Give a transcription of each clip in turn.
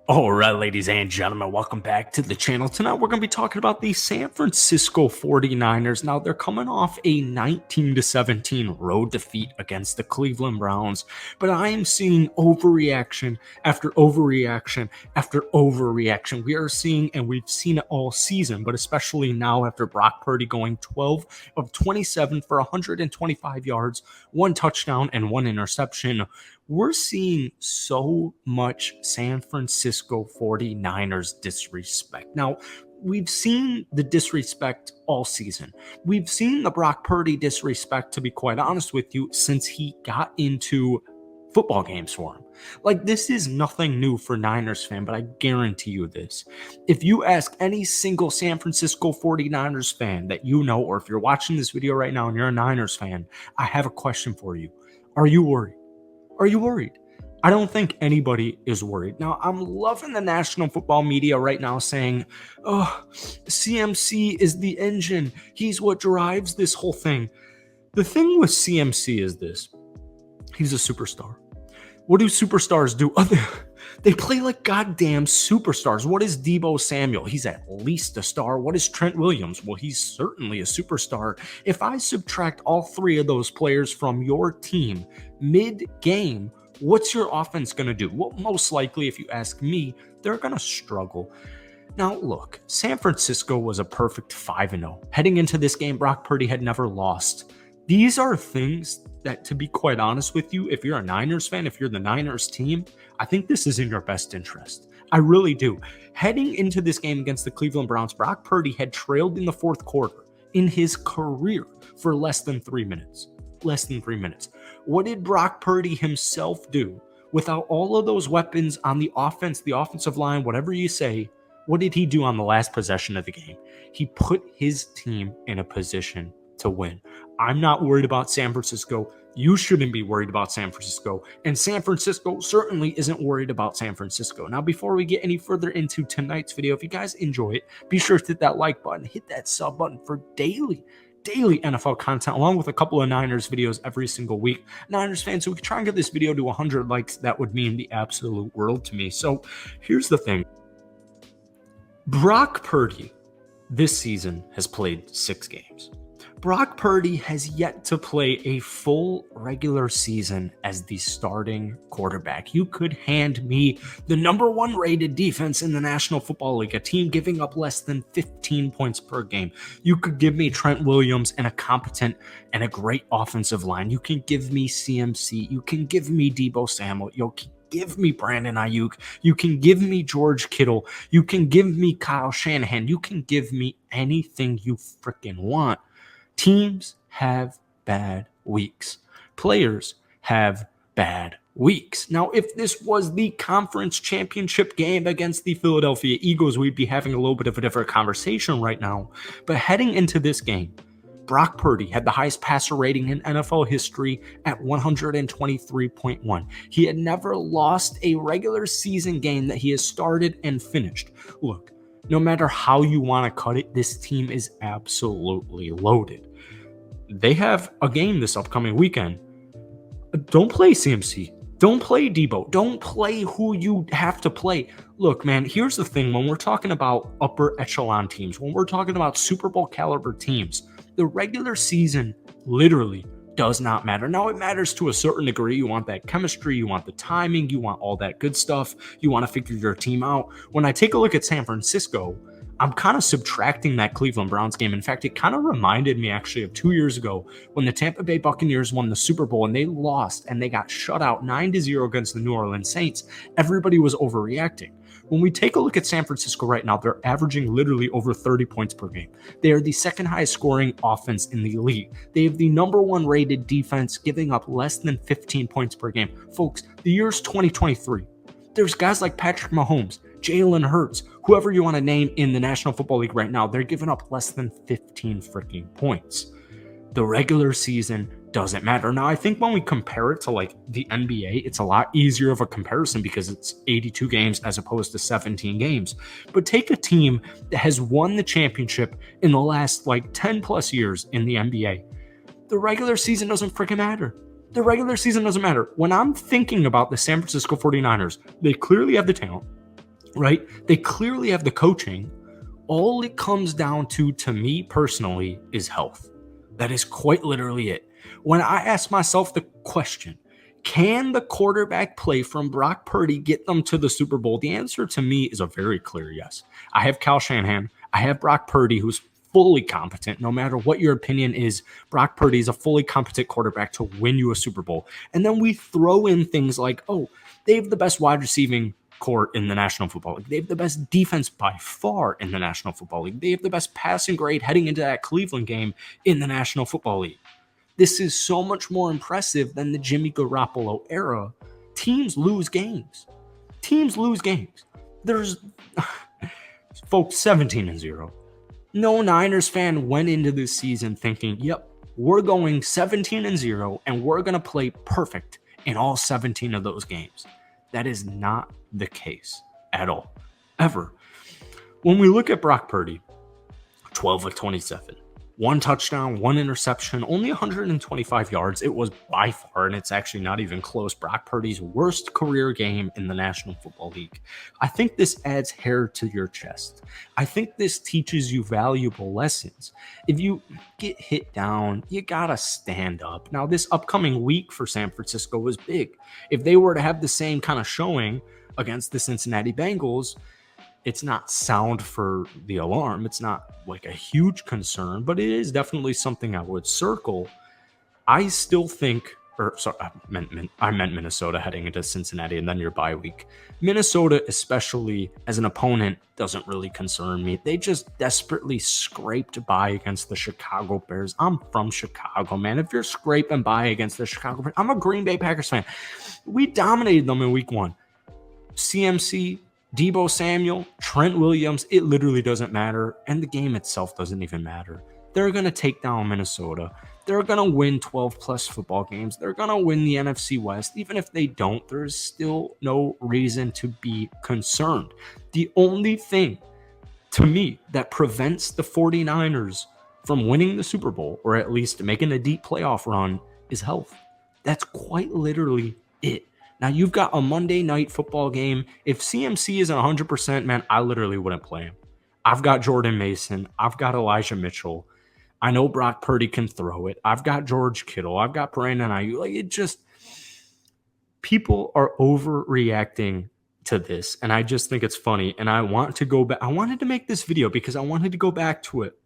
All right, ladies and gentlemen, welcome back to the channel. Tonight, we're going to be talking about the San Francisco 49ers. Now, they're coming off a 19-17 road defeat against the Cleveland Browns, but I am seeing overreaction after overreaction after overreaction. We are seeing, and we've seen it all season, but especially now after Brock Purdy going 12 of 27 for 125 yards, 1 touchdown, and 1 interception. We're seeing so much San Francisco 49ers disrespect. Now, we've seen the disrespect all season. We've seen the Brock Purdy disrespect, to be quite honest with you, since he got into football games for him. Like, this is nothing new for Niners fan, but I guarantee you this. If you ask any single San Francisco 49ers fan that you know, or if you're watching this video right now and you're a Niners fan, I have a question for you. Are you worried? Are you worried? I don't think anybody is worried. Now, I'm loving the national football media right now saying, oh, CMC is the engine. He's what drives this whole thing. The thing with CMC is this. He's a superstar. What do superstars do? They play like goddamn superstars. What is Deebo Samuel? He's at least a star. What is Trent Williams? Well, he's certainly a superstar. If I subtract all 3 of those players from your team mid-game, what's your offense going to do? Well, most likely, if you ask me, they're going to struggle. Now, look, San Francisco was a perfect 5-0. Heading into this game, Brock Purdy had never lost. These are things that, to be quite honest with you, if you're a Niners fan, if you're the Niners team, I think this is in your best interest. I really do. Heading into this game against the Cleveland Browns, Brock Purdy had trailed in the 4th quarter in his career for less than 3 minutes. Less than 3 minutes. What did Brock Purdy himself do without all of those weapons on the offense, the offensive line, whatever you say? What did he do on the last possession of the game? He put his team in a position to win. I'm not worried about San Francisco. You shouldn't be worried about San Francisco. And San Francisco certainly isn't worried about San Francisco. Now, before we get any further into tonight's video, if you guys enjoy it, be sure to hit that like button, hit that sub button for daily NFL content, along with a couple of Niners videos every single week. Niners fans, so we can try and get this video to 100 likes. That would mean the absolute world to me. So here's the thing. Brock Purdy this season has played 6 games. Brock Purdy has yet to play a full regular season as the starting quarterback. You could hand me the number 1 rated defense in the National Football League, a team giving up less than 15 points per game. You could give me Trent Williams and a competent and a great offensive line. You can give me CMC. You can give me Deebo Samuel. You can give me Brandon Ayuk. You can give me George Kittle. You can give me Kyle Shanahan. You can give me anything you freaking want. Teams have bad weeks. Players have bad weeks. Now, if this was the conference championship game against the Philadelphia Eagles, we'd be having a little bit of a different conversation right now. But heading into this game, Brock Purdy had the highest passer rating in NFL history at 123.1. He had never lost a regular season game that he has started and finished. Look, no matter how you want to cut it, this team is absolutely loaded. They have a game this upcoming weekend. Don't play CMC. Don't play Deebo. Don't play who you have to play. Look, man, here's the thing. When we're talking about upper echelon teams, when we're talking about Super Bowl caliber teams, the regular season literally does not matter. Now, it matters to a certain degree. You want that chemistry, you want the timing, you want all that good stuff. You want to figure your team out. When I take a look at San Francisco, I'm kind of subtracting that Cleveland Browns game. In fact, it kind of reminded me actually of 2 years ago when the Tampa Bay Buccaneers won the Super Bowl and they lost and they got shut out 9-0 against the New Orleans Saints. Everybody was overreacting. When we take a look at San Francisco right now, they're averaging literally over 30 points per game. They are the 2nd highest scoring offense in the league. They have the number 1 rated defense, giving up less than 15 points per game. Folks, the year's 2023. There's guys like Patrick Mahomes, Jalen Hurts, whoever you want to name in the National Football League right now, they're giving up less than 15 freaking points. The regular season doesn't matter. Now, I think when we compare it to like the NBA, it's a lot easier of a comparison because it's 82 games as opposed to 17 games. But take a team that has won the championship in the last like 10 plus years in the NBA. The regular season doesn't freaking matter. The regular season doesn't matter. When I'm thinking about the San Francisco 49ers, they clearly have the talent. right? They clearly have the coaching. All it comes down to me personally, is health. That is quite literally it. When I ask myself the question, can the quarterback play from Brock Purdy get them to the Super Bowl? The answer to me is a very clear yes. I have Kyle Shanahan. I have Brock Purdy, who's fully competent. No matter what your opinion is, Brock Purdy is a fully competent quarterback to win you a Super Bowl. And then we throw in things like, oh, they have the best wide receiving court in the National Football League. They have the best defense by far in the National Football League. They have the best passing grade heading into that Cleveland game in the National Football League. This is so much more impressive than the Jimmy Garoppolo era. Teams lose games. Teams lose games. There's, folks, 17-0. No Niners fan went into this season thinking, yep, we're going 17-0 and we're going to play perfect in all 17 of those games. That is not the case at all, ever. When we look at Brock Purdy, 12 of 27, one touchdown, one interception, only 125 yards. It was by far, and it's actually not even close, Brock Purdy's worst career game in the National Football League. I think this adds hair to your chest. I think this teaches you valuable lessons. If you get hit down, you gotta stand up. Now, this upcoming week for San Francisco was big. If they were to have the same kind of showing against the Cincinnati Bengals, it's not sound for the alarm. It's not like a huge concern, but it is definitely something I would circle. I still think, I meant Minnesota heading into Cincinnati and then your bye week. Minnesota, especially as an opponent, doesn't really concern me. They just desperately scraped by against the Chicago Bears. I'm from Chicago, man. If you're scraping by against the Chicago Bears, I'm a Green Bay Packers fan. We dominated them in week 1. CMC, Deebo Samuel, Trent Williams, it literally doesn't matter. And the game itself doesn't even matter. They're going to take down Minnesota. They're going to win 12 plus football games. They're going to win the NFC West. Even if they don't, there's still no reason to be concerned. The only thing to me that prevents the 49ers from winning the Super Bowl, or at least making a deep playoff run, is health. That's quite literally it. Now, you've got a Monday night football game. If CMC isn't 100%, man, I literally wouldn't play him. I've got Jordan Mason. I've got Elijah Mitchell. I know Brock Purdy can throw it. I've got George Kittle. I've got Brandon Ayuk. Like, it just, people are overreacting to this, and I just think it's funny. And I want to go back. I wanted to make this video because I wanted to go back to it.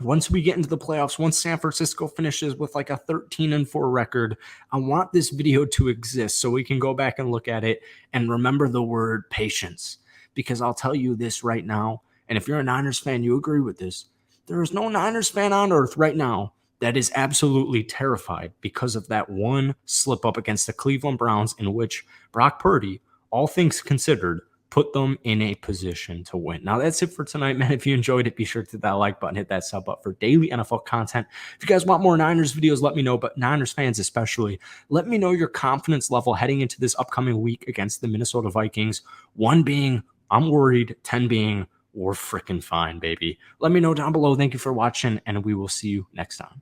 Once we get into the playoffs, once San Francisco finishes with like a 13-4 record, I want this video to exist so we can go back and look at it and remember the word patience. Because I'll tell you this right now, and if you're a Niners fan, you agree with this, there is no Niners fan on earth right now that is absolutely terrified because of that one slip up against the Cleveland Browns in which Brock Purdy, all things considered, put them in a position to win. Now, that's it for tonight, man. If you enjoyed it, be sure to hit that like button, hit that sub button for daily NFL content. If you guys want more Niners videos, let me know, but Niners fans especially, let me know your confidence level heading into this upcoming week against the Minnesota Vikings. 1 being, I'm worried, 10 being, we're freaking fine, baby. Let me know down below. Thank you for watching, and we will see you next time.